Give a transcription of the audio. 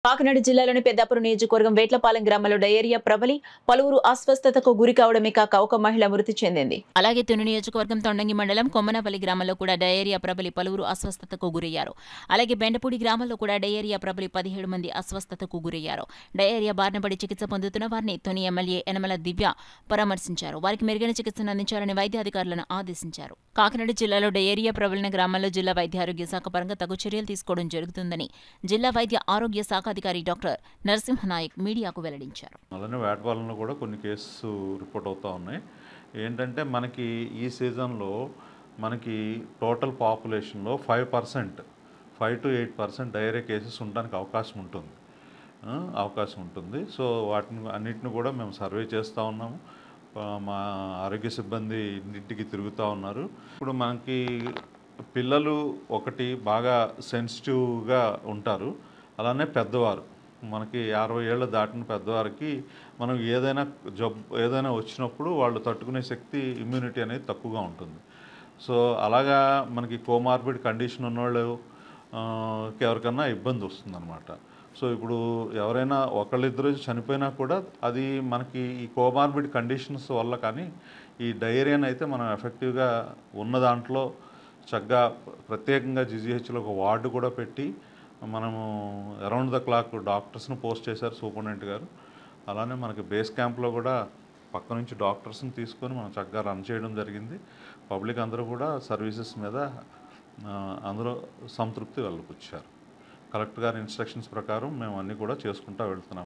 కాకినాడ జిల్లాలోని పెద్దాపురం నియోజకవర్గం వేట్లపాలెం గ్రామంలో డయేరియా ప్రబలి పలువురు అస్వస్థతకు గురి కావడమే కాక ఒక మహిళ మృతి చెందింది. అలాగే తుని నియోజకవర్గం తొండంగి మండలం కొమ్మనపల్లి గ్రామంలో కూడా డయేరియా ప్రబలి పలువురు అస్వస్థతకు గురయ్యారు. అలాగే బెండపూడి గ్రామంలో కూడా డయేరియా ప్రబలి 17 మంది అస్వస్థతకు గురయ్యారు. డయేరియా బారిన పడి చికిత్స పొందుతున్న వారిని తుని ఎమ్మెల్యే యనమల దివ్య పరామర్శించారు. వారికి మెరుగైన చికిత్సను అందించాలని వైద్య అధికారులను ఆదేశించారు. కాకినాడ జిల్లాలో డయేరియా ప్రబలిన గ్రామాల్లో జిల్లా వైద్య ఆరోగ్య శాఖ పరంగా తగు చర్యలు తీసుకోవడం జరుగుతుందని జిల్లా వైద్య ఆరోగ్య శాఖ అధికారి డాక్టర్ నరసింహనాయక్ మీడియాకు వెల్లడించారు. అలానే వేటపాలెంలో కూడా కొన్ని కేసెస్ రిపోర్ట్ అవుతూ ఉన్నాయి. ఏంటంటే మనకి ఈ సీజన్లో మనకి టోటల్ పాపులేషన్లో 5% 5 to 8% డయేరియా కేసెస్ ఉండడానికి అవకాశం ఉంటుంది. సో వాటిని అన్నిటిని కూడా మేము సర్వే చేస్తూ ఉన్నాము. మా ఆరోగ్య సిబ్బంది ఇంటింటికి తిరుగుతూ ఉన్నారు. ఇప్పుడు మనకి పిల్లలు ఒకటి బాగా సెన్సిటివ్గా ఉంటారు. అలానే పెద్దవారు మనకి 60 ఏళ్ళు దాటిన పెద్దవారికి మనం ఏదైనా వచ్చినప్పుడు వాళ్ళు తట్టుకునే శక్తి ఇమ్యూనిటీ అనేది తక్కువగా ఉంటుంది. సో అలాగా మనకి కోమార్బిడ్ కండిషన్ ఉన్నవాళ్ళు ఎవరికన్నా ఇబ్బంది వస్తుందన్నమాట. సో ఇప్పుడు ఎవరైనా ఒకళ్ళిద్దరు చనిపోయినా కూడా అది మనకి ఈ కోమార్బిడ్ కండిషన్స్ వల్ల, కానీ ఈ డయేరియాని అయితే మనం ఎఫెక్టివ్గా ఉన్న దాంట్లో చక్కగా ప్రత్యేకంగా జీజీహెచ్లో ఒక వార్డు కూడా పెట్టి మనము అరౌండ్ ద క్లాక్ డాక్టర్స్ని పోస్ట్ చేశారు సూపరింటెండెంట్ గారు. అలానే మనకి బేస్ క్యాంప్లో కూడా పక్క నుంచి డాక్టర్స్ని తీసుకొని మనం చక్కగా రన్ చేయడం జరిగింది. పబ్లిక్ అందరూ కూడా సర్వీసెస్ మీద అందరూ సంతృప్తి వెళ్ళకొచ్చారు. కలెక్టర్ గారి ఇన్స్ట్రక్షన్స్ ప్రకారం మేము అన్నీ కూడా చేసుకుంటూ వెళ్తున్నాం.